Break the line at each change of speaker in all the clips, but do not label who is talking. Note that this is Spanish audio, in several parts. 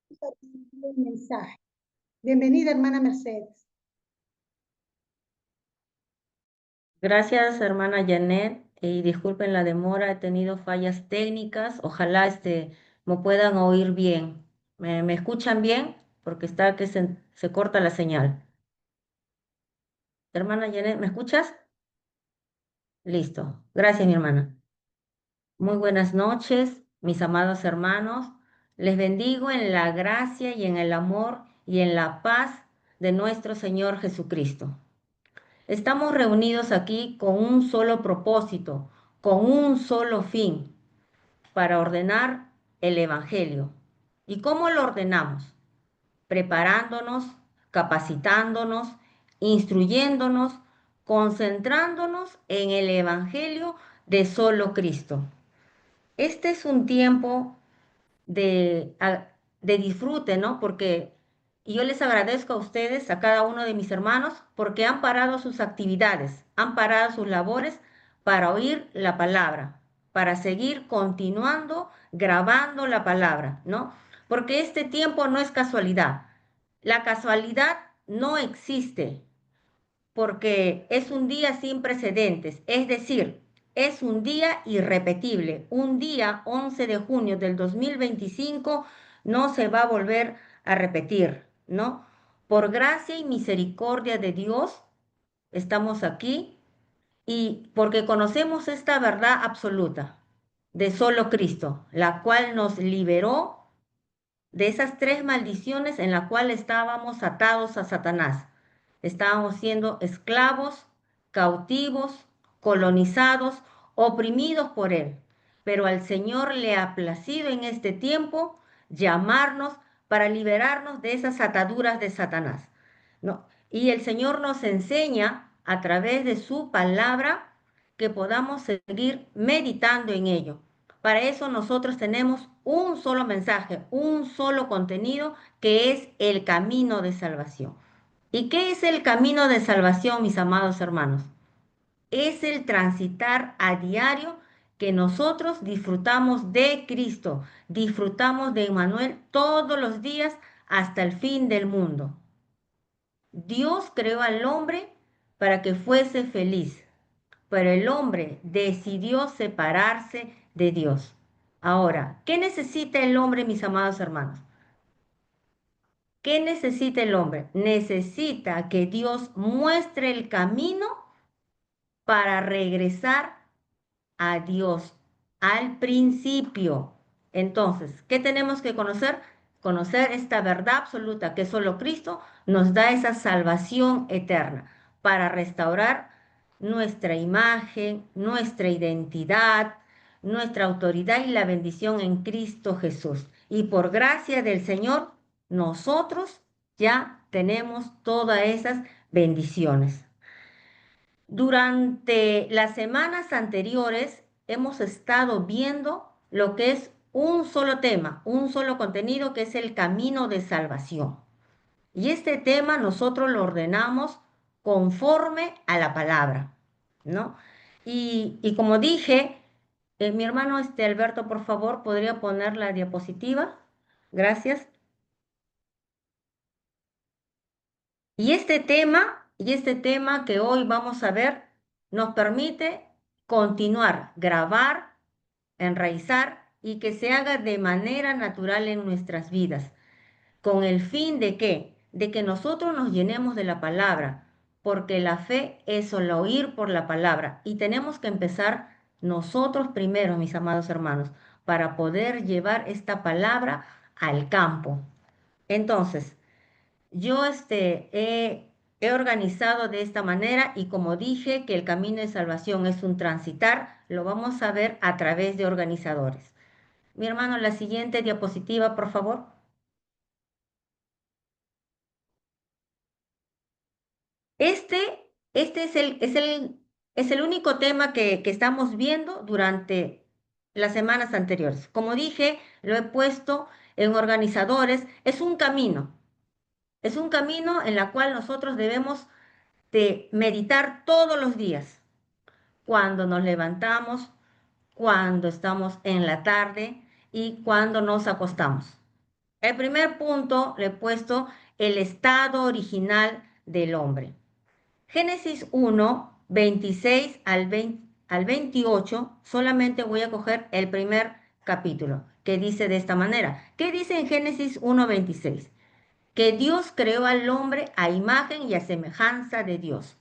El mensaje. Bienvenida, hermana Mercedes.
Gracias, hermana Janet, y disculpen la demora, he tenido fallas técnicas. Ojalá me puedan oír bien. ¿Me escuchan bien? Porque está que se corta la señal. Hermana Janet, ¿me escuchas? Listo. Gracias, mi hermana. Muy buenas noches, mis amados hermanos. Les bendigo en la gracia y en el amor y en la paz de nuestro Señor Jesucristo. Estamos reunidos aquí con un solo propósito, con un solo fin, para ordenar el Evangelio. ¿Y cómo lo ordenamos? Preparándonos, capacitándonos, instruyéndonos, concentrándonos en el Evangelio de solo Cristo. Este es un tiempo de disfrute, ¿no? Porque y yo les agradezco a ustedes, a cada uno de mis hermanos, porque han parado sus actividades, han parado sus labores para oír la palabra, para seguir continuando grabando la palabra, ¿no? Porque este tiempo no es casualidad. La casualidad no existe porque es un día sin precedentes, es decir, es un día irrepetible. Un día 11 de junio del 2025 no se va a volver a repetir, ¿no? Por gracia y misericordia de Dios estamos aquí y porque conocemos esta verdad absoluta de solo Cristo, la cual nos liberó de esas tres maldiciones en la cual estábamos atados a Satanás. Estábamos siendo esclavos, cautivos, colonizados, oprimidos por él. Pero al Señor le ha placido en este tiempo llamarnos para liberarnos de esas ataduras de Satanás, ¿no? Y el Señor nos enseña a través de su palabra que podamos seguir meditando en ello. Para eso nosotros tenemos un solo mensaje, un solo contenido, que es el camino de salvación. ¿Y qué es el camino de salvación, mis amados hermanos? Es el transitar a diario que nosotros disfrutamos de Cristo, disfrutamos de Emmanuel todos los días hasta el fin del mundo. Dios creó al hombre para que fuese feliz, pero el hombre decidió separarse de Dios. Ahora, ¿qué necesita el hombre, mis amados hermanos? ¿Qué necesita el hombre? Necesita que Dios muestre el camino para regresar a Dios, al principio. Entonces, ¿qué tenemos que conocer? Conocer esta verdad absoluta que solo Cristo nos da esa salvación eterna para restaurar nuestra imagen, nuestra identidad, nuestra autoridad y la bendición en Cristo Jesús. Y por gracia del Señor, nosotros ya tenemos todas esas bendiciones. Durante las semanas anteriores hemos estado viendo lo que es un solo tema, un solo contenido, que es el camino de salvación. Y este tema nosotros lo ordenamos conforme a la palabra, ¿no? Y como dije, mi hermano Alberto, por favor, ¿podría poner la diapositiva? Gracias. Y este tema que hoy vamos a ver nos permite continuar, grabar, enraizar y que se haga de manera natural en nuestras vidas, con el fin de qué? De que nosotros nos llenemos de la palabra, porque la fe es solo oír por la palabra y tenemos que empezar nosotros primero, mis amados hermanos, para poder llevar esta palabra al campo. Entonces, yo he organizado de esta manera y como dije que el camino de salvación es un transitar, lo vamos a ver a través de organizadores. Mi hermano, la siguiente diapositiva, por favor. Este es el único tema que estamos viendo durante las semanas anteriores. Como dije, lo he puesto en organizadores. Es un camino en el cual nosotros debemos de meditar todos los días, cuando nos levantamos, cuando estamos en la tarde y cuando nos acostamos. El primer punto le he puesto el estado original del hombre. Génesis 1, 26 al 28, solamente voy a coger el primer capítulo, que dice de esta manera. ¿Qué dice en Génesis 1, 26? Que Dios creó al hombre a imagen y a semejanza de Dios.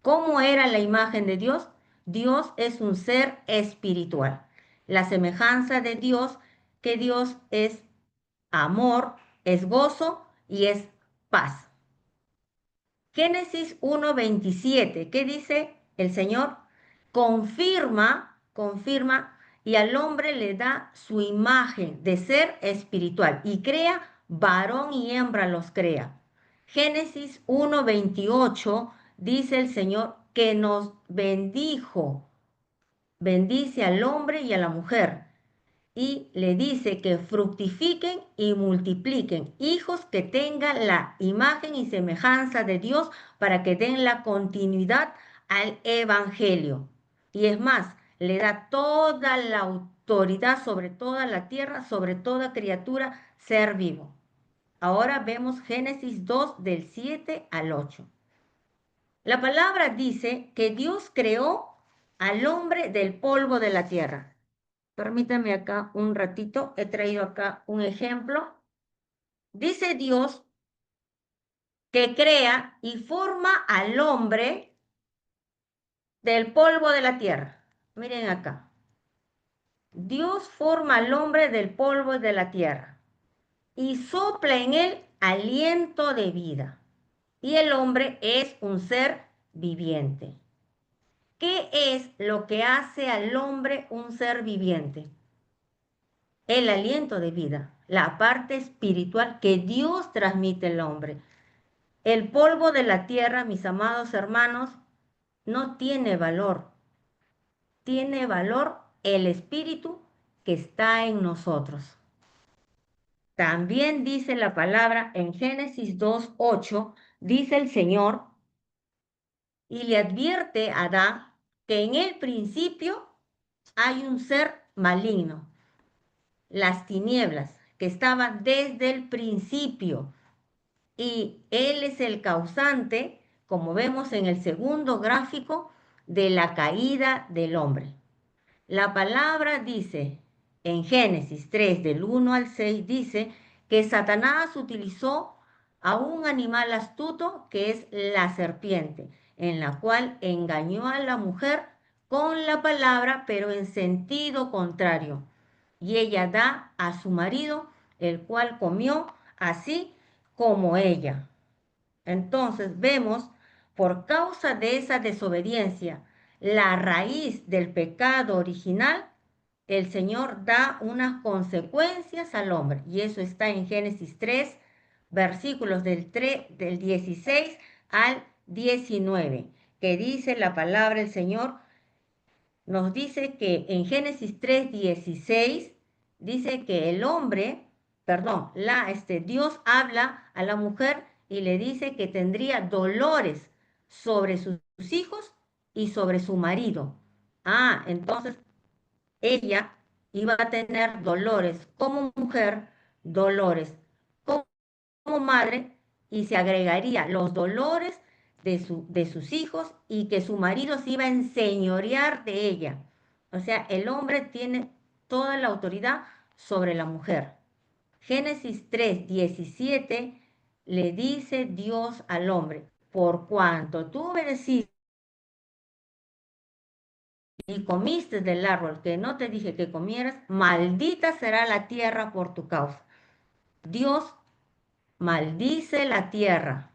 ¿Cómo era la imagen de Dios? Dios es un ser espiritual. La semejanza de Dios, que Dios es amor, es gozo y es paz. Génesis 1:27, ¿qué dice el Señor? Confirma, y al hombre le da su imagen de ser espiritual y crea varón y hembra los crea. Génesis 1:28 dice el Señor que nos bendice al hombre y a la mujer y le dice que fructifiquen y multipliquen hijos que tengan la imagen y semejanza de Dios para que den la continuidad al evangelio. Y es más, le da toda la autoridad sobre toda la tierra, sobre toda criatura, ser vivo. Ahora vemos Génesis 2 del 7 al 8. La palabra dice que Dios creó al hombre del polvo de la tierra. Permítame acá un ratito, he traído acá un ejemplo. Dice Dios que crea y forma al hombre del polvo de la tierra. Miren acá. Dios forma al hombre del polvo de la tierra y sopla en él aliento de vida. Y el hombre es un ser viviente. ¿Qué es lo que hace al hombre un ser viviente? El aliento de vida, la parte espiritual que Dios transmite al hombre. El polvo de la tierra, mis amados hermanos, no tiene valor. Tiene valor el espíritu que está en nosotros. También dice la palabra en Génesis 2:8, dice el Señor, y le advierte a Adán que en el principio hay un ser maligno, las tinieblas, que estaban desde el principio. Y él es el causante, como vemos en el segundo gráfico, de la caída del hombre. La palabra dice en Génesis 3, del 1 al 6, dice que Satanás utilizó a un animal astuto que es la serpiente, en la cual engañó a la mujer con la palabra, pero en sentido contrario. Y ella da a su marido, el cual comió así como ella. Entonces vemos, por causa de esa desobediencia, la raíz del pecado original, el Señor da unas consecuencias al hombre. Y eso está en Génesis 3, versículos del 16 al 19, que dice la palabra del Señor, nos dice que en Génesis 3:16 dice que el hombre, perdón, Dios habla a la mujer y le dice que tendría dolores sobre sus hijos y sobre su marido. Entonces ella iba a tener dolores como mujer, dolores como madre, y se agregaría los dolores de sus hijos y que su marido se iba a enseñorear de ella. O sea, el hombre tiene toda la autoridad sobre la mujer. Génesis 3:17 le dice Dios al hombre, por cuanto tú obedeciste y comiste del árbol que no te dije que comieras, maldita será la tierra por tu causa. Dios maldice la tierra,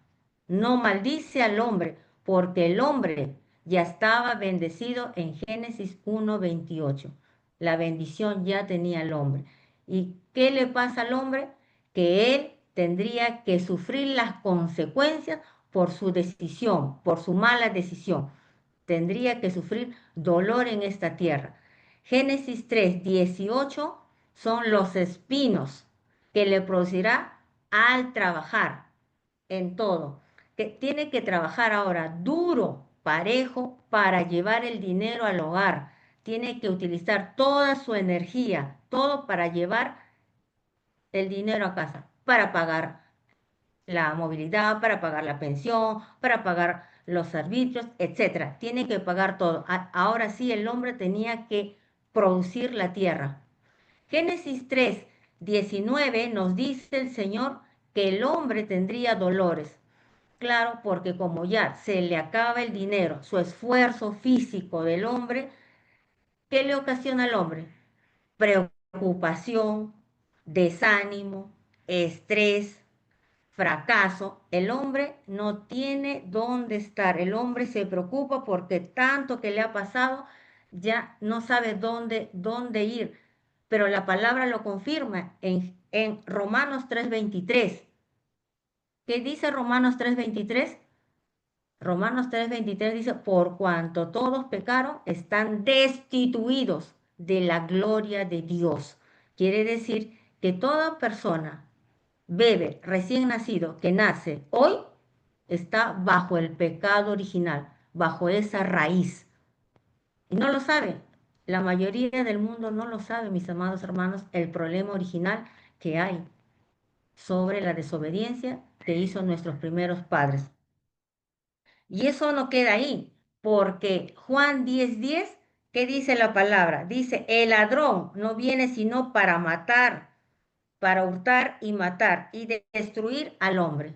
no maldice al hombre, porque el hombre ya estaba bendecido en Génesis 1:28. La bendición ya tenía el hombre. ¿Y qué le pasa al hombre? Que él tendría que sufrir las consecuencias por su decisión, por su mala decisión. Tendría que sufrir dolor en esta tierra. Génesis 3:18 son los espinos que le producirá al trabajar en todo, que tiene que trabajar ahora duro, parejo, para llevar el dinero al hogar. Tiene que utilizar toda su energía, todo para llevar el dinero a casa para pagar la movilidad, para pagar la pensión, para pagar los servicios, etcétera. Tiene que pagar todo. Ahora sí, el hombre tenía que producir la tierra. Génesis 3, 19 nos dice el Señor que el hombre tendría dolores. Claro, porque como ya se le acaba el dinero, su esfuerzo físico del hombre, ¿qué le ocasiona al hombre? Preocupación, desánimo, estrés, fracaso. El hombre no tiene dónde estar. El hombre se preocupa porque tanto que le ha pasado, ya no sabe dónde ir. Pero la palabra lo confirma en Romanos 3:23. ¿Qué dice Romanos 3:23? Romanos 3:23 dice, por cuanto todos pecaron, están destituidos de la gloria de Dios. Quiere decir que toda persona, bebé recién nacido, que nace hoy, está bajo el pecado original, bajo esa raíz. Y no lo sabe. La mayoría del mundo no lo sabe, mis amados hermanos, el problema original que hay sobre la desobediencia que hizo nuestros primeros padres. Y eso no queda ahí, porque Juan 10:10, ¿qué dice la palabra? Dice, el ladrón no viene sino para matar, para hurtar y matar y destruir al hombre.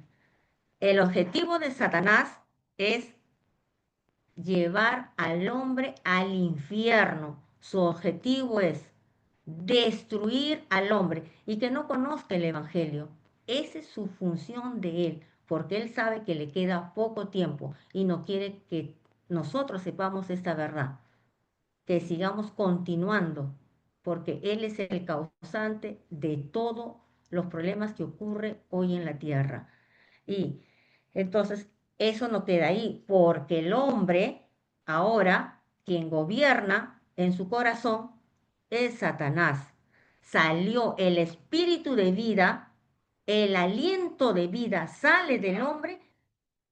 El objetivo de Satanás es llevar al hombre al infierno. Su objetivo es destruir al hombre y que no conozca el Evangelio. Esa es su función de él, porque él sabe que le queda poco tiempo y no quiere que nosotros sepamos esta verdad, que sigamos continuando, porque él es el causante de todos los problemas que ocurren hoy en la tierra. Y entonces eso no queda ahí, porque el hombre, ahora, quien gobierna en su corazón, es Satanás. Salió el espíritu de vida, el aliento de vida sale del hombre.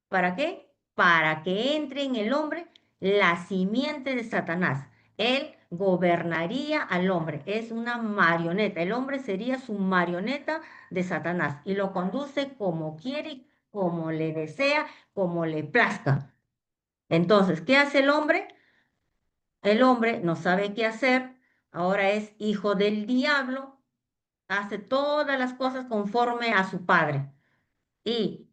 ¿Para qué? Para que entre en el hombre la simiente de Satanás. Él gobernaría al hombre. Es una marioneta. El hombre sería su marioneta de Satanás y lo conduce como quiere, como le desea, como le plazca. Entonces, ¿qué hace el hombre? El hombre no sabe qué hacer. Ahora es hijo del diablo. Hace todas las cosas conforme a su padre. ¿Y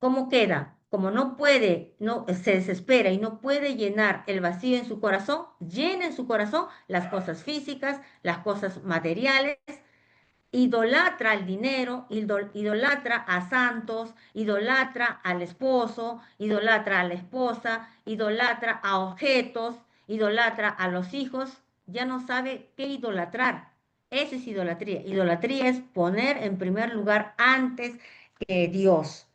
cómo queda? Como no puede, no se desespera y no puede llenar el vacío en su corazón, llena en su corazón las cosas físicas, las cosas materiales, idolatra al dinero, idolatra a santos, idolatra al esposo, idolatra a la esposa, idolatra a objetos, idolatra a los hijos, ya no sabe qué idolatrar. Eso es idolatría. Idolatría es poner en primer lugar antes que Dios.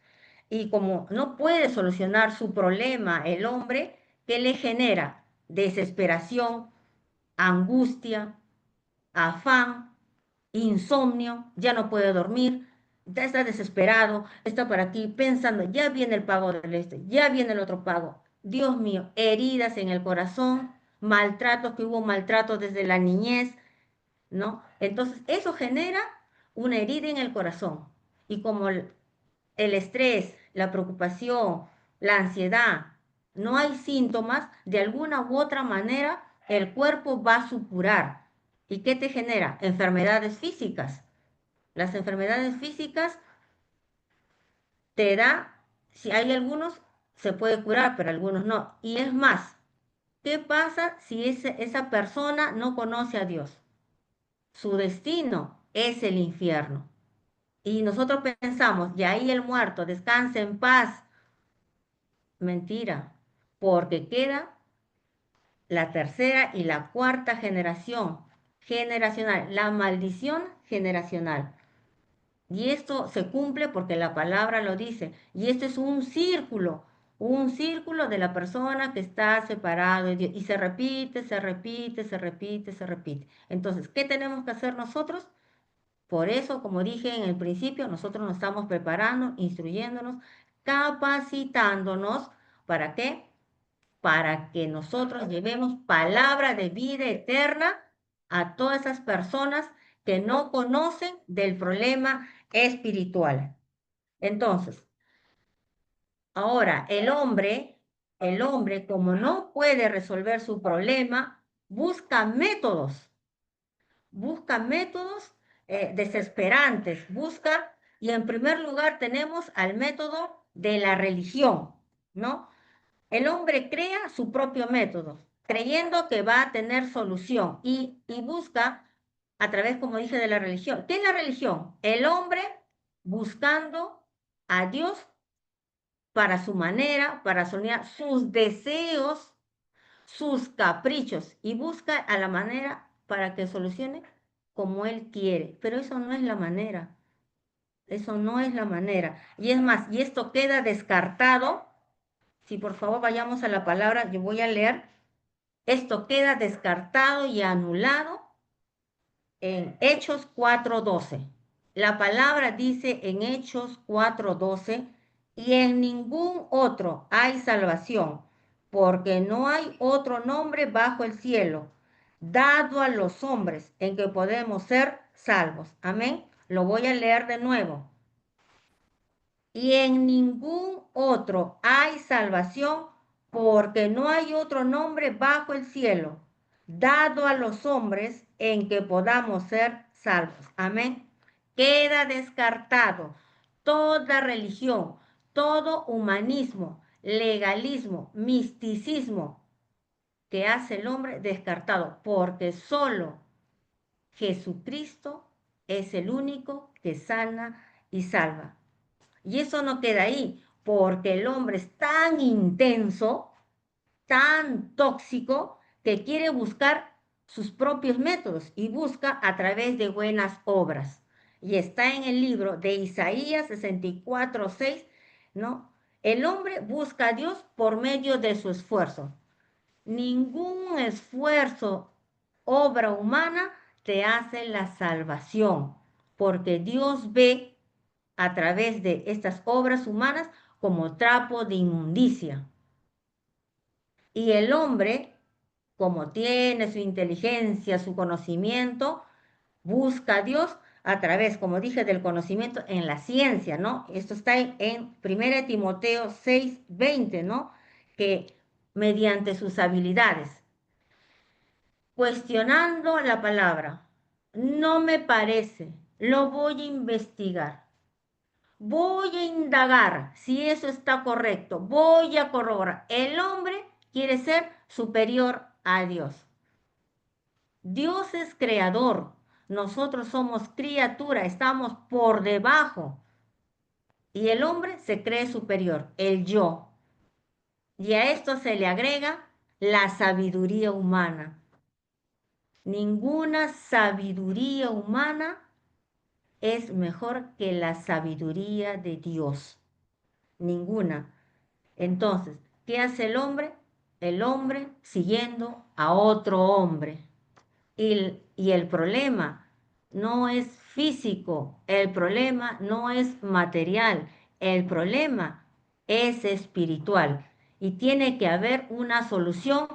Y como no puede solucionar su problema el hombre, ¿qué le genera? Desesperación, angustia, afán, insomnio, ya no puede dormir, ya está desesperado, está por aquí pensando, ya viene el pago del este, ya viene el otro pago. Dios mío, heridas en el corazón, maltratos, que hubo maltratos desde la niñez, ¿no? Entonces, eso genera una herida en el corazón. Y como el estrés, la preocupación, la ansiedad, no hay síntomas, de alguna u otra manera el cuerpo va a supurar. ¿Y qué te genera? Enfermedades físicas. Las enfermedades físicas te da, si hay algunos, se puede curar, pero algunos no. Y es más, ¿qué pasa si esa persona no conoce a Dios? Su destino es el infierno. Y nosotros pensamos, y ahí el muerto, descansa en paz. Mentira, porque queda la tercera y la cuarta generación generacional, la maldición generacional. Y esto se cumple porque la palabra lo dice. Y esto es un círculo de la persona que está separado de Dios. Y se repite, se repite, se repite, se repite. Entonces, ¿qué tenemos que hacer nosotros? Por eso, como dije en el principio, nosotros nos estamos preparando, instruyéndonos, capacitándonos. ¿Para qué? Para que nosotros llevemos palabra de vida eterna a todas esas personas que no conocen del problema espiritual. Entonces, ahora el hombre como no puede resolver su problema, busca métodos desesperantes, y en primer lugar tenemos al método de la religión, ¿no? El hombre crea su propio método, creyendo que va a tener solución y busca a través, como dije, de la religión. ¿Qué es la religión? El hombre buscando a Dios para su manera, para soñar sus deseos, sus caprichos y busca a la manera para que solucione como él quiere. Pero eso no es la manera. Eso no es la manera. Y es más, y esto queda descartado. Si por favor vayamos a la palabra, yo voy a leer. Esto queda descartado y anulado en Hechos 4:12. La palabra dice en Hechos 4:12, y en ningún otro hay salvación, porque no hay otro nombre bajo el cielo dado a los hombres en que podemos ser salvos. Amén. Lo voy a leer de nuevo. Y en ningún otro hay salvación, porque no hay otro nombre bajo el cielo dado a los hombres en que podamos ser salvos. Amén. Queda descartado toda religión, todo humanismo, legalismo, misticismo que hace el hombre, descartado, porque solo Jesucristo es el único que sana y salva. Y eso no queda ahí, porque el hombre es tan intenso, tan tóxico, que quiere buscar sus propios métodos y busca a través de buenas obras. Y está en el libro de Isaías 64:6, ¿no? El hombre busca a Dios por medio de su esfuerzo. Ningún esfuerzo, obra humana, te hace la salvación, porque Dios ve a través de estas obras humanas como trapo de inmundicia. Y el hombre, como tiene su inteligencia, su conocimiento, busca a Dios a través, como dije, del conocimiento en la ciencia, ¿no? Esto está en 1 Timoteo 6:20, ¿no? Que mediante sus habilidades, cuestionando la palabra, no me parece, lo voy a investigar. Voy a indagar si eso está correcto. Voy a corroborar. El hombre quiere ser superior a Dios. Dios es creador. Nosotros somos criatura. Estamos por debajo. Y el hombre se cree superior, el yo. Y a esto se le agrega la sabiduría humana. Ninguna sabiduría humana es mejor que la sabiduría de Dios. Ninguna. Entonces, ¿qué hace el hombre? El hombre siguiendo a otro hombre. Y el problema no es físico, el problema no es material, el problema es espiritual. Y tiene que haber una solución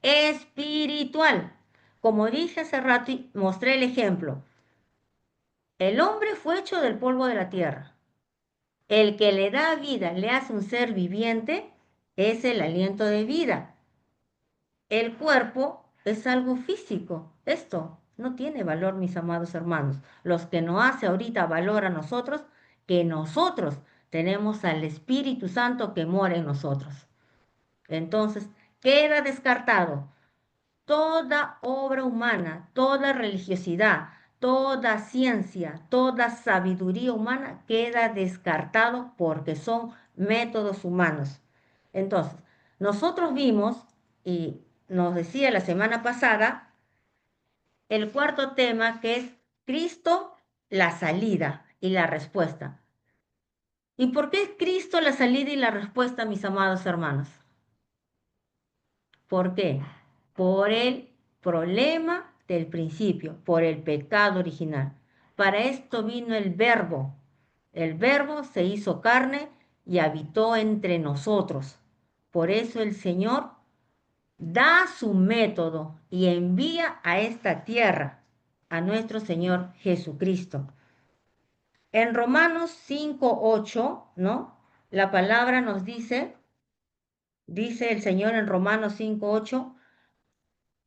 espiritual. Como dije hace rato y mostré el ejemplo, el hombre fue hecho del polvo de la tierra. El que le da vida, le hace un ser viviente, es el aliento de vida. El cuerpo es algo físico. Esto no tiene valor, mis amados hermanos. Los que nos hace ahorita valor a nosotros, que nosotros tenemos al Espíritu Santo que mora en nosotros. Entonces, queda descartado toda obra humana, toda religiosidad, toda ciencia, toda sabiduría humana queda descartado porque son métodos humanos. Entonces, nosotros vimos, y nos decía la semana pasada, el cuarto tema que es Cristo, la salida y la respuesta. ¿Y por qué es Cristo la salida y la respuesta, mis amados hermanos? ¿Por qué? Por el problema del principio, por el pecado original. Para esto vino el Verbo. El Verbo se hizo carne y habitó entre nosotros. Por eso el Señor da su método y envía a esta tierra a nuestro Señor Jesucristo. En Romanos 5:8, ¿no? La palabra nos dice el Señor en Romanos 5:8,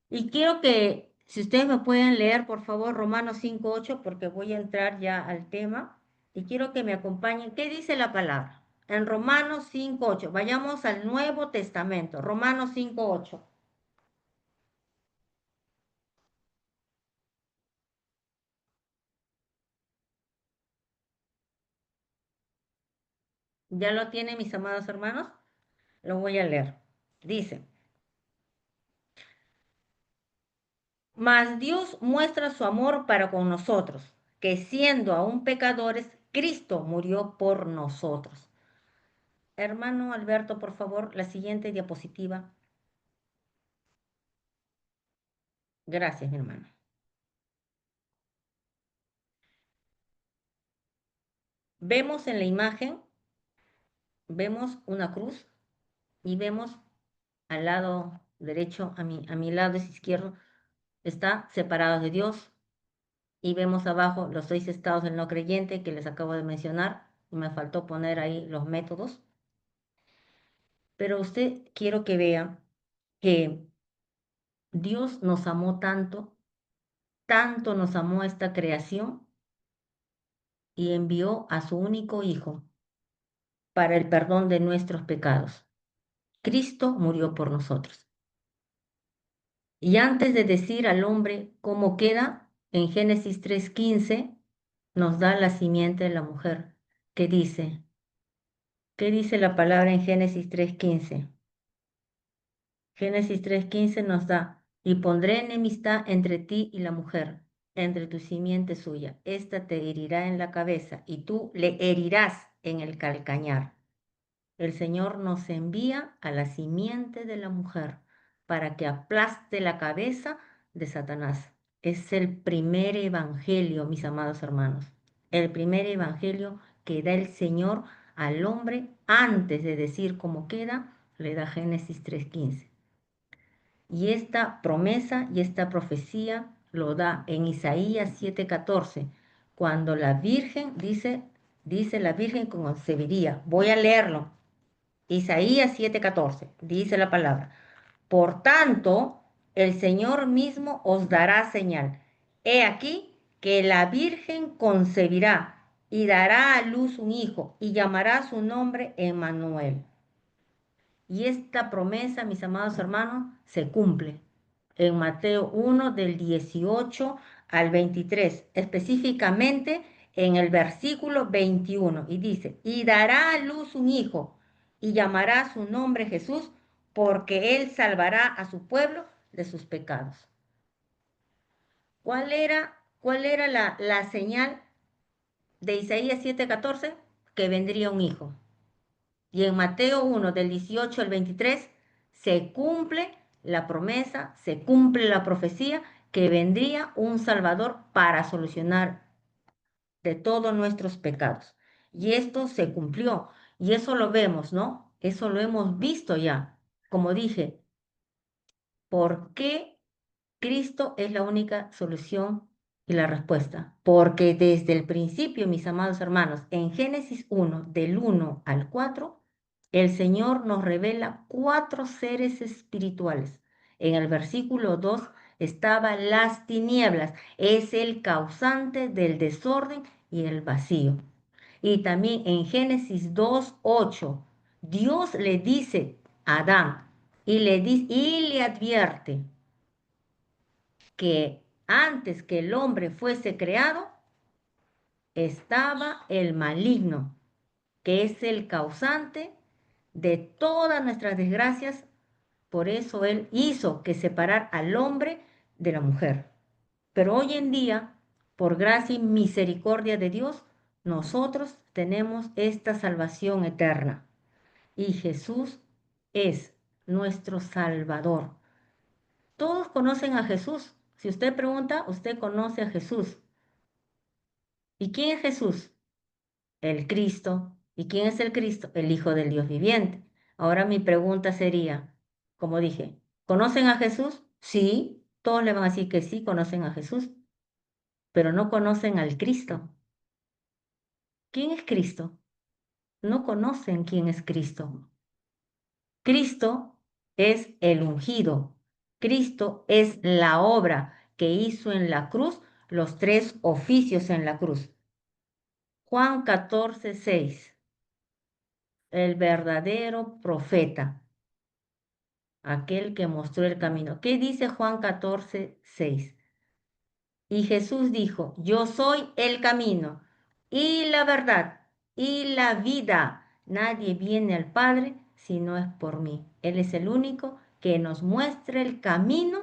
y quiero que, si ustedes me pueden leer, por favor, Romanos 5:8, porque voy a entrar ya al tema, y quiero que me acompañen. ¿Qué dice la palabra? En Romanos 5:8, vayamos al Nuevo Testamento, Romanos 5:8. ¿Ya lo tienen, mis amados hermanos? Lo voy a leer. Dice: Mas Dios muestra su amor para con nosotros, que siendo aún pecadores, Cristo murió por nosotros. Hermano Alberto, por favor, la siguiente diapositiva. Gracias, mi hermano. Vemos en la imagen, vemos una cruz y vemos al lado derecho, a mi lado izquierdo, está separados de Dios, y vemos abajo los 6 estados del no creyente que les acabo de mencionar, y me faltó poner ahí los métodos. Pero usted quiero que vea que Dios nos amó tanto, tanto nos amó esta creación, y envió a su único Hijo para el perdón de nuestros pecados. Cristo murió por nosotros. Y antes de decir al hombre cómo queda, en Génesis 3:15 nos da la simiente de la mujer. ¿Qué dice? ¿Qué dice la palabra en Génesis 3:15? Génesis 3:15 nos da: y pondré enemistad entre ti y la mujer, entre tu simiente suya. Esta te herirá en la cabeza y tú le herirás en el calcañar. El Señor nos envía a la simiente de la mujer para que aplaste la cabeza de Satanás. Es el primer evangelio, mis amados hermanos. El primer evangelio que da el Señor al hombre antes de decir cómo queda, le da Génesis 3:15. Y esta promesa y esta profecía lo da en Isaías 7:14, cuando la Virgen dice la Virgen concebiría. Voy a leerlo. Isaías 7:14, dice la palabra: Por tanto, el Señor mismo os dará señal. He aquí que la Virgen concebirá y dará a luz un hijo y llamará su nombre Emmanuel. Y esta promesa, mis amados hermanos, se cumple en Mateo 1 del 18 al 23, específicamente en el versículo 21, y dice: y dará a luz un hijo y llamará su nombre Jesús, porque él salvará a su pueblo de sus pecados. ¿Cuál era la señal de Isaías 7:14? Que vendría un hijo. Y en Mateo 1, del 18 al 23, se cumple la promesa, se cumple la profecía que vendría un Salvador para solucionar de todos nuestros pecados. Y esto se cumplió. Y eso lo vemos, ¿no? Eso lo hemos visto ya. Como dije, ¿por qué Cristo es la única solución y la respuesta? Porque desde el principio, mis amados hermanos, en Génesis 1, del 1 al 4, el Señor nos revela 4 seres espirituales. En el versículo 2 estaba las tinieblas, es el causante del desorden y el vacío. Y también en Génesis 2:8, Dios le dice a Adán y le advierte que antes que el hombre fuese creado, estaba el maligno, que es el causante de todas nuestras desgracias. Por eso Él hizo que separar al hombre de la mujer. Pero hoy en día, por gracia y misericordia de Dios, nosotros tenemos esta salvación eterna. Y Jesús es nuestro Salvador. Todos conocen a Jesús. Si usted pregunta, usted conoce a Jesús. ¿Y quién es Jesús? El Cristo. ¿Y quién es el Cristo? El Hijo del Dios viviente. Ahora mi pregunta sería, como dije, ¿conocen a Jesús? Sí, todos le van a decir que sí, conocen a Jesús. pero no conocen al Cristo. ¿Quién es Cristo? No conocen quién es Cristo. Cristo es el ungido. Cristo es la obra que hizo en la cruz, los tres oficios en la cruz. Juan 14:6, el verdadero profeta, aquel que mostró el camino. ¿Qué dice Juan 14:6? Y Jesús dijo, yo soy el camino y la verdad y la vida. Nadie viene al Padre si no es por mí. Él es el único que nos muestra el camino.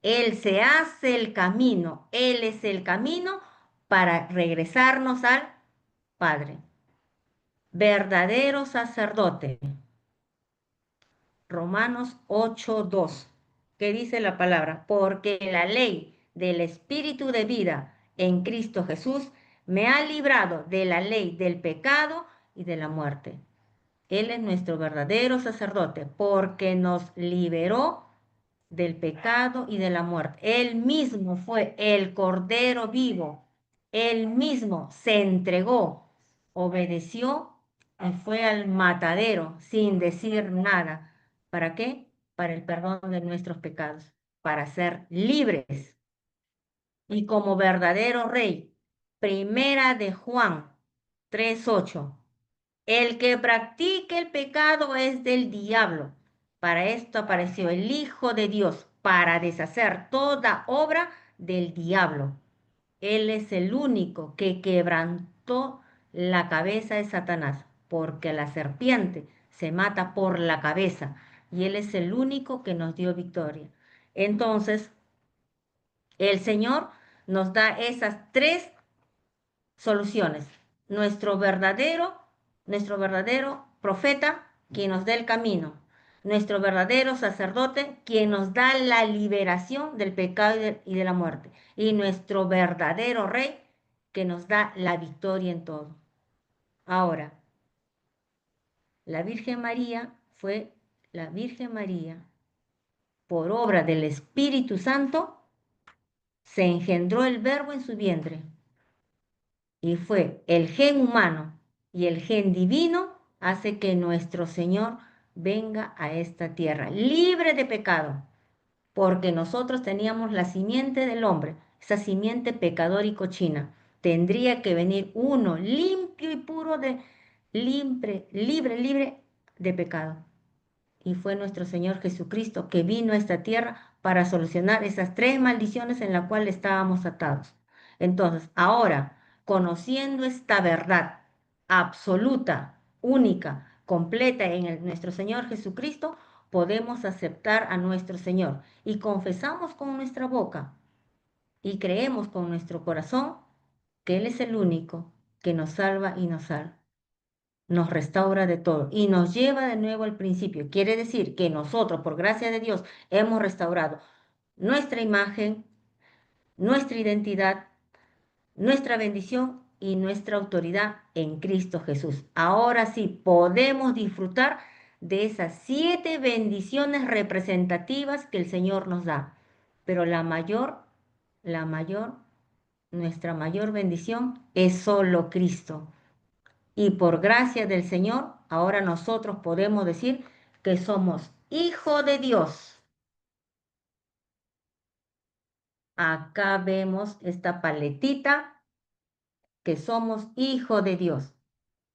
Él se hace el camino. Él es el camino para regresarnos al Padre. Verdadero sacerdote. Romanos 8:2. ¿Qué dice la palabra? Porque la ley del Espíritu de vida en Cristo Jesús me ha librado de la ley del pecado y de la muerte. Él es nuestro verdadero sacerdote porque nos liberó del pecado y de la muerte. Él mismo fue el Cordero vivo. Él mismo se entregó, obedeció y fue al matadero sin decir nada. ¿Para qué? Para el perdón de nuestros pecados, para ser libres. Y como verdadero rey, primera de Juan 3:8. El que practique el pecado es del diablo. Para esto apareció el Hijo de Dios, para deshacer toda obra del diablo. Él es el único que quebrantó la cabeza de Satanás, porque la serpiente se mata por la cabeza y Él es el único que nos dio victoria. Entonces, el Señor nos da esas tres soluciones. Nuestro verdadero profeta, quien nos da el camino. Nuestro verdadero sacerdote, quien nos da la liberación del pecado y de la muerte. Y nuestro verdadero rey, que nos da la victoria en todo. Ahora, la Virgen María, por obra del Espíritu Santo, se engendró el Verbo en su vientre. Y fue el gen humano y el gen divino hace que nuestro Señor venga a esta tierra libre de pecado, porque nosotros teníamos la simiente del hombre, esa simiente pecadora y cochina. Tendría que venir uno limpio y puro libre de pecado. Y fue nuestro Señor Jesucristo que vino a esta tierra para solucionar esas tres maldiciones en las cuales estábamos atados. Entonces, ahora, conociendo esta verdad absoluta, única, completa en nuestro Señor Jesucristo, podemos aceptar a nuestro Señor y confesamos con nuestra boca y creemos con nuestro corazón que Él es el único que nos salva y nos restaura de todo y nos lleva de nuevo al principio. Quiere decir que nosotros, por gracia de Dios, hemos restaurado nuestra imagen, nuestra identidad, nuestra bendición y nuestra autoridad en Cristo Jesús. Ahora sí, podemos disfrutar de esas 7 bendiciones representativas que el Señor nos da. Pero la mayor, nuestra mayor bendición es solo Cristo. Y por gracia del Señor, ahora nosotros podemos decir que somos hijo de Dios. Acá vemos esta paletita que somos hijo de Dios.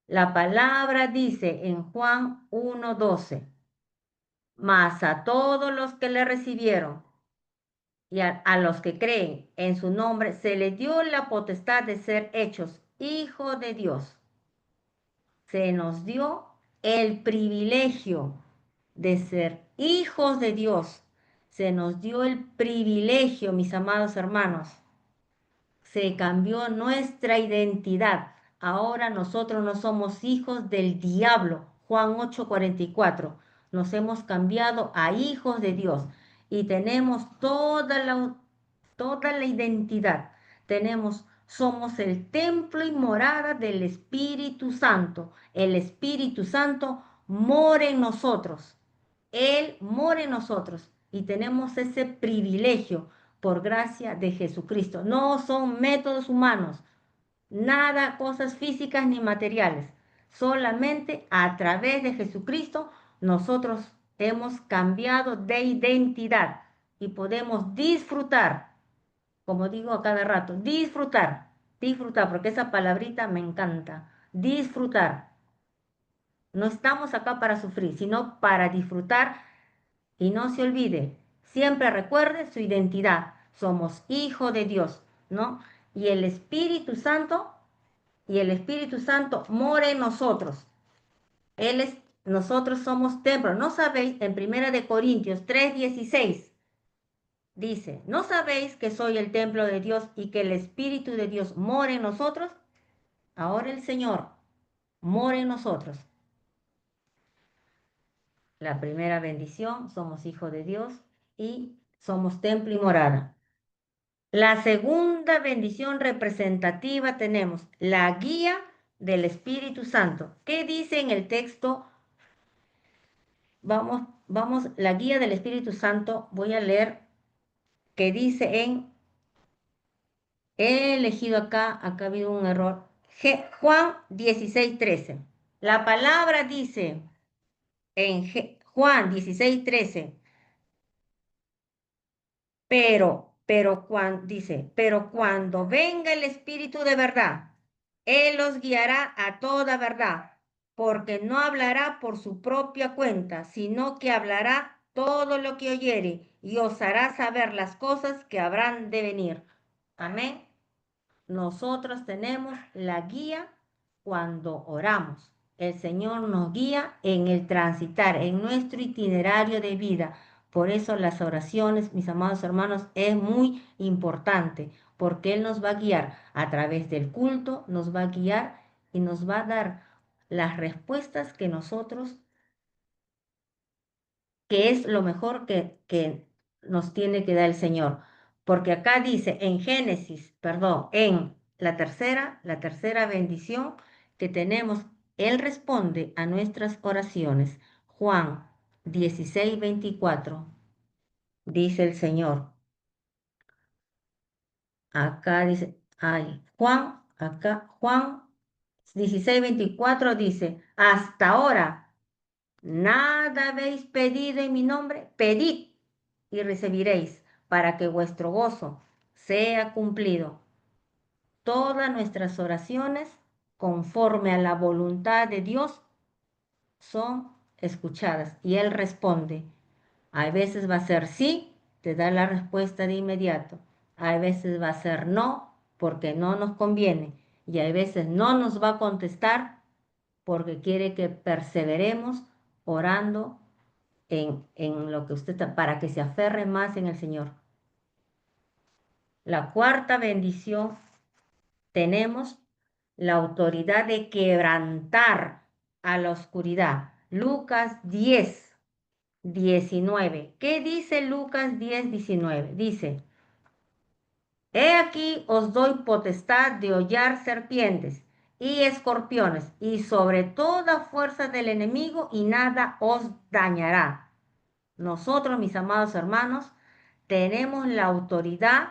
La palabra dice en Juan 1:12, mas a todos los que le recibieron y a los que creen en su nombre, se les dio la potestad de ser hechos hijo de Dios. Se nos dio el privilegio de ser hijos de Dios. Se nos dio el privilegio, mis amados hermanos. Se cambió nuestra identidad. Ahora nosotros no somos hijos del diablo. Juan 8:44. Nos hemos cambiado a hijos de Dios y tenemos toda la identidad. Somos el templo y morada del Espíritu Santo. El Espíritu Santo mora en nosotros. Él mora en nosotros y tenemos ese privilegio por gracia de Jesucristo. No son métodos humanos, nada cosas físicas ni materiales. Solamente a través de Jesucristo nosotros hemos cambiado de identidad y podemos disfrutar, como digo a cada rato, disfrutar, disfrutar, porque esa palabrita me encanta, disfrutar. No estamos acá para sufrir, sino para disfrutar. Y no se olvide, siempre recuerde su identidad. Somos hijos de Dios, ¿no? Y el Espíritu Santo, y el Espíritu Santo mora en nosotros. Él es, nosotros somos templo. ¿No sabéis? En Primera de Corintios 3:16 dice, ¿no sabéis que soy el templo de Dios y que el Espíritu de Dios mora en nosotros? Ahora el Señor mora en nosotros. La primera bendición, somos hijos de Dios y somos templo y morada. La segunda bendición representativa tenemos la guía del Espíritu Santo. ¿Qué dice en el texto? Vamos, la guía del Espíritu Santo, voy a leer que dice he elegido acá ha habido un error, Juan 16:13. La palabra dice en Juan 16:13, pero cuando venga el Espíritu de verdad, Él os guiará a toda verdad, porque no hablará por su propia cuenta, sino que hablará todo lo que oyere y os hará saber las cosas que habrán de venir. Amén. Nosotros tenemos la guía cuando oramos. El Señor nos guía en el transitar, en nuestro itinerario de vida. Por eso las oraciones, mis amados hermanos, es muy importante, porque Él nos va a guiar a través del culto, nos va a guiar y nos va a dar las respuestas que nosotros, que es lo mejor que nos tiene que dar el Señor. Porque acá dice en Génesis, perdón, en la tercera bendición que tenemos, Él responde a nuestras oraciones. Juan 16:24, dice el Señor. Acá dice, ay, Juan 16:24 dice, hasta ahora nada habéis pedido en mi nombre, pedid y recibiréis, para que vuestro gozo sea cumplido. Todas nuestras oraciones, conforme a la voluntad de Dios, son escuchadas y Él responde. Hay veces va a ser sí, te da la respuesta de inmediato. Hay veces va a ser no, porque no nos conviene. Y hay veces no nos va a contestar porque quiere que perseveremos orando en lo que usted está, para que se aferre más en el Señor. La cuarta bendición, tenemos la autoridad de quebrantar a la oscuridad. Lucas 10:19. ¿Qué dice Lucas 10:19? Dice, he aquí os doy potestad de hollar serpientes y escorpiones y sobre toda fuerza del enemigo y nada os dañará. Nosotros, mis amados hermanos, tenemos la autoridad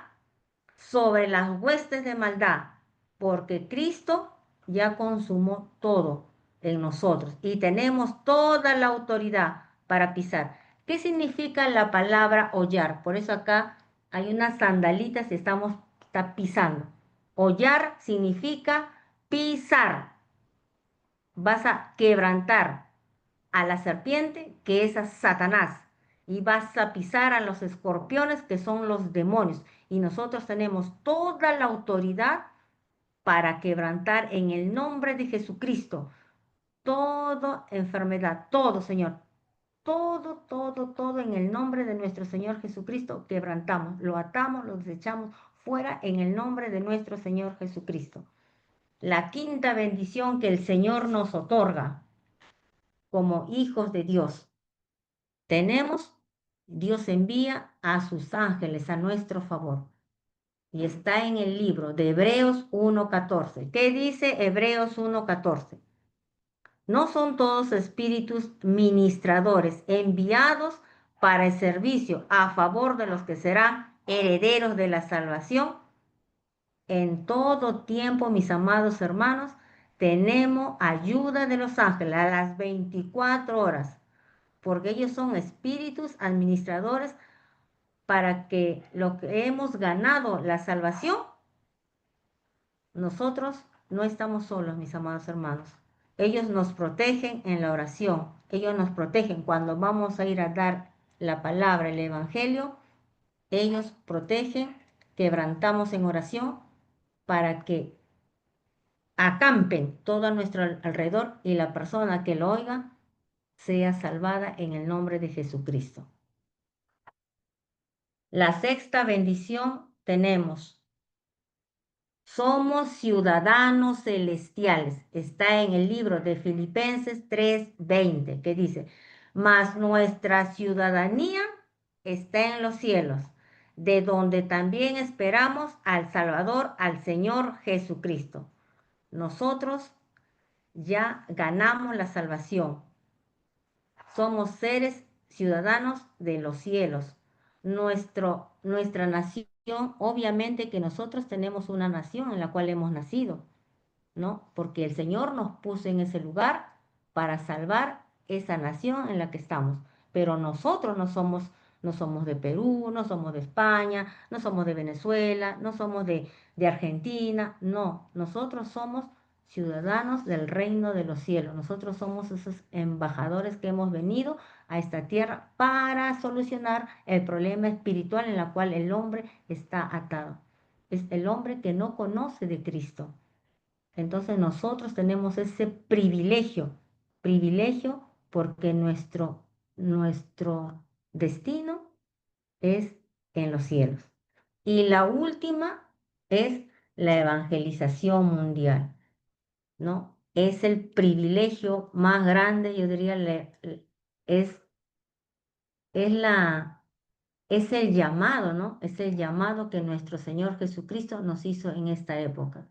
sobre las huestes de maldad, porque Cristo ya consumó todo en nosotros y tenemos toda la autoridad para pisar. ¿Qué significa la palabra hollar? Por eso acá hay unas sandalitas y está pisando. Hollar significa pisar. Vas a quebrantar a la serpiente, que es a Satanás, y vas a pisar a los escorpiones, que son los demonios. Y nosotros tenemos toda la autoridad para quebrantar en el nombre de Jesucristo toda enfermedad, todo, Señor. Todo, todo, todo en el nombre de nuestro Señor Jesucristo quebrantamos, lo atamos, lo desechamos fuera en el nombre de nuestro Señor Jesucristo. La quinta bendición que el Señor nos otorga como hijos de Dios. Tenemos, Dios envía a sus ángeles a nuestro favor. Y está en el libro de Hebreos 1:14. ¿Qué dice Hebreos 1:14? No son todos espíritus ministradores enviados para el servicio a favor de los que serán herederos de la salvación. En todo tiempo, mis amados hermanos, tenemos ayuda de los ángeles a las 24 horas, porque ellos son espíritus administradores para que lo que hemos ganado, la salvación, nosotros no estamos solos, mis amados hermanos. Ellos nos protegen en la oración, ellos nos protegen cuando vamos a ir a dar la palabra, el evangelio, ellos protegen, quebrantamos en oración para que acampen todo a nuestro alrededor y la persona que lo oiga sea salvada en el nombre de Jesucristo. La sexta bendición tenemos. Somos ciudadanos celestiales. Está en el libro de Filipenses 3:20, que dice, mas nuestra ciudadanía está en los cielos, de donde también esperamos al Salvador, al Señor Jesucristo. Nosotros ya ganamos la salvación. Somos seres ciudadanos de los cielos. Nuestra nación, obviamente que nosotros tenemos una nación en la cual hemos nacido, ¿no? Porque el Señor nos puso en ese lugar para salvar esa nación en la que estamos. Pero nosotros no somos de Perú, no somos de España, no somos de Venezuela, no somos de Argentina, no, nosotros somos ciudadanos del reino de los cielos. Nosotros somos esos embajadores que hemos venido a esta tierra para solucionar el problema espiritual en el cual el hombre está atado. Es el hombre que no conoce de Cristo. Entonces nosotros tenemos ese privilegio porque nuestro destino es en los cielos. Y la última es la evangelización mundial, ¿no? Es el privilegio más grande, yo diría, es, es la, es el llamado, ¿no? Es el llamado que nuestro Señor Jesucristo nos hizo en esta época.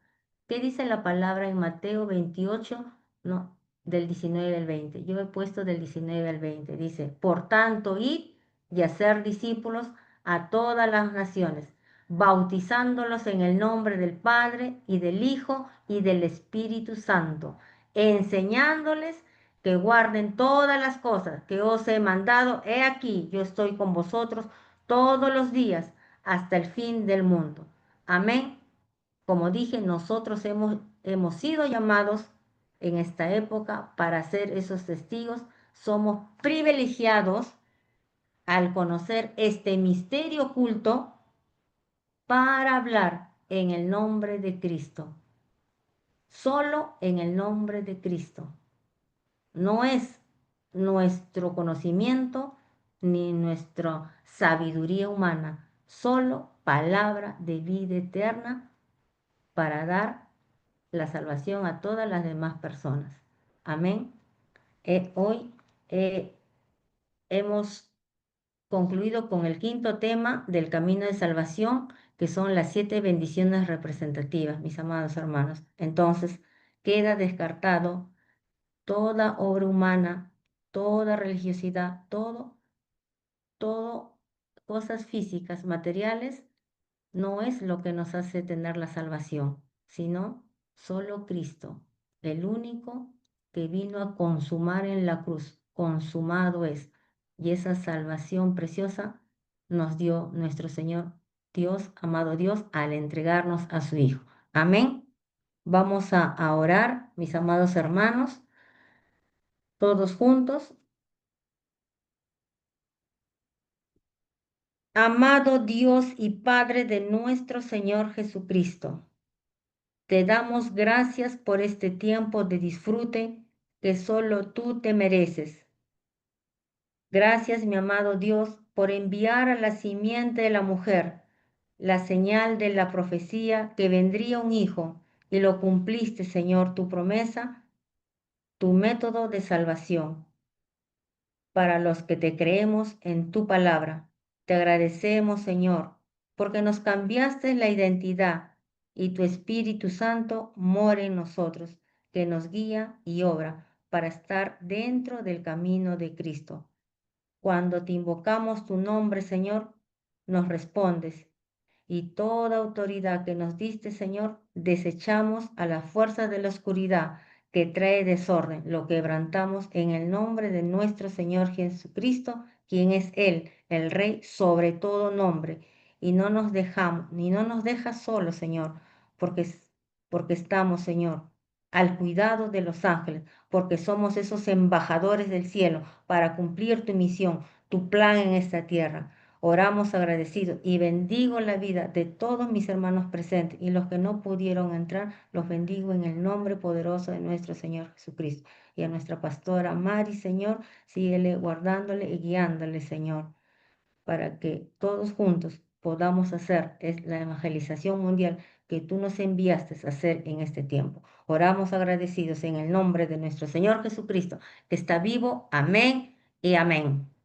¿Qué dice la palabra en Mateo 28? No, del 19 al 20. Yo he puesto del 19 al 20. Dice, por tanto, id y hacer discípulos a todas las naciones, bautizándolos en el nombre del Padre y del Hijo y del Espíritu Santo, enseñándoles que guarden todas las cosas que os he mandado. He aquí, yo estoy con vosotros todos los días hasta el fin del mundo. Amén. Como dije, nosotros hemos sido llamados en esta época para ser esos testigos. Somos privilegiados al conocer este misterio oculto para hablar en el nombre de Cristo. Solo en el nombre de Cristo. No es nuestro conocimiento ni nuestra sabiduría humana, solo palabra de vida eterna para dar la salvación a todas las demás personas. Amén. Hoy hemos concluido con el quinto tema del camino de salvación, que son las 7 bendiciones representativas, mis amados hermanos. Entonces, queda descartado toda obra humana, toda religiosidad, todo, cosas físicas, materiales, no es lo que nos hace tener la salvación, sino solo Cristo, el único que vino a consumar en la cruz, consumado es. Y esa salvación preciosa nos dio nuestro Señor Dios, amado Dios, al entregarnos a su Hijo. Amén. Vamos a orar, mis amados hermanos, todos juntos. Amado Dios y Padre de nuestro Señor Jesucristo, te damos gracias por este tiempo de disfrute que solo tú te mereces. Gracias, mi amado Dios, por enviar a la simiente de la mujer la señal de la profecía que vendría un hijo, y lo cumpliste, Señor, tu promesa, tu método de salvación para los que te creemos en tu palabra. Te agradecemos, Señor, porque nos cambiaste la identidad y tu Espíritu Santo mora en nosotros, que nos guía y obra para estar dentro del camino de Cristo. Cuando te invocamos tu nombre, Señor, nos respondes. Y toda autoridad que nos diste, Señor, desechamos a la fuerza de la oscuridad que trae desorden, lo quebrantamos en el nombre de nuestro Señor Jesucristo, quien es Él, el Rey sobre todo nombre. Y no nos dejamos, ni no nos dejas solos, Señor, porque, porque estamos, Señor, al cuidado de los ángeles, porque somos esos embajadores del cielo para cumplir tu misión, tu plan en esta tierra. Oramos agradecidos y bendigo la vida de todos mis hermanos presentes y los que no pudieron entrar, los bendigo en el nombre poderoso de nuestro Señor Jesucristo. Y a nuestra pastora Mari, Señor, síguele guardándole y guiándole, Señor, para que todos juntos podamos hacer la evangelización mundial que tú nos enviaste a hacer en este tiempo. Oramos agradecidos en el nombre de nuestro Señor Jesucristo, que está vivo. Amén y amén.